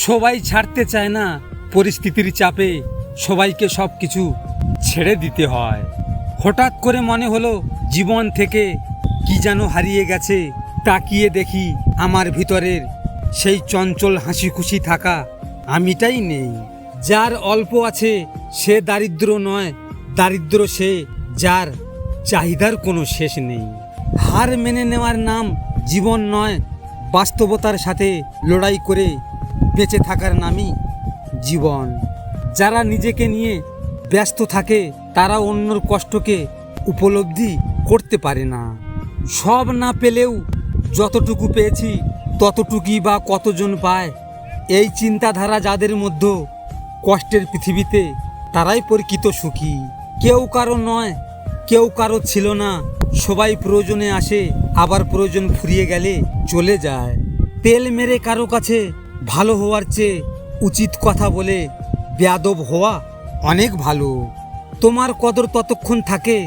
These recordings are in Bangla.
সবাই ছাড়তে চায় না, পরিস্থিতির চাপে সবাইকে সব কিছু ছেড়ে দিতে হয়। হঠাৎ করে মনে হলো জীবন থেকে কি যেন হারিয়ে গেছে। তাকিয়ে দেখি আমার ভিতরের সেই চঞ্চল হাসি খুশি থাকা আমিটাই নেই। যার অল্প আছে সে দারিদ্র নয়, দারিদ্র সে যার চাহিদার কোনো শেষ নেই। হার মেনে নেওয়ার নাম জীবন নয়, বাস্তবতার সাথে লড়াই করে বেঁচে থাকার নামই জীবন। যারা নিজেকে নিয়ে ব্যস্ত থাকে তারা অন্যর কষ্টকে উপলব্ধি করতে পারে না। সব না পেলেও যতটুকু পেয়েছি ততটুকুই বা কতজন পায়। এই চিন্তাধারা যাদের মধ্যে কষ্টের পৃথিবীতে তারাই প্রকৃত সুখী। কেউ কারো নয়, কেউ কারো ছিল না। সবাই প্রয়োজনে আসে, আবার প্রয়োজন ফুরিয়ে গেলে চলে যায়। তেল মেরে কারো কাছে ভালো হওয়ার চেয়ে উচিত কথা বলে বেয়াদব হওয়া অনেক ভালো। তোমার কদর ততক্ষণ থাকে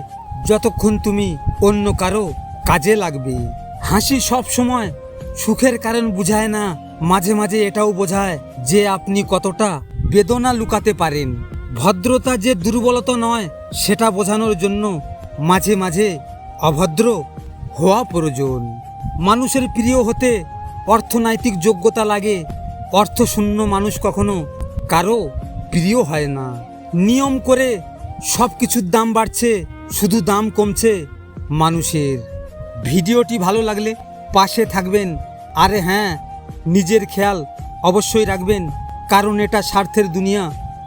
যতক্ষণ তুমি অন্য কারো কাজে লাগবে। হাসি সব সময় সুখের কারণ বুঝায় না, মাঝে মাঝে এটাও বোঝায় যে আপনি কতটা বেদনা লুকাতে পারেন। ভদ্রতা যে দুর্বলতা নয় সেটা বোঝানোর জন্য মাঝে মাঝে অভদ্র হওয়া প্রয়োজন। মানুষের প্রিয় হতে অর্থনৈতিক যোগ্যতা লাগে। অর্থশূন্য মানুষ কখনো কারো প্রিয় হয় না। নিয়ম করে সব কিছুর দাম বাড়ছে, শুধু দাম কমছে মানুষের। ভিডিওটি ভালো লাগলে পাশে থাকবেন। আরে হ্যাঁ, নিজের খেয়াল অবশ্যই রাখবেন, কারণ এটা স্বার্থের দুনিয়া।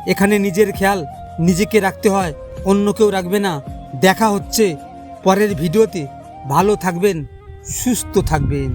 এখানে নিজের খেয়াল নিজেকে রাখতে হয়, অন্য কেউ রাখবে না। দেখা হচ্ছে পরের ভিডিওতে। ভালো থাকবেন, সুস্থ থাকবেন।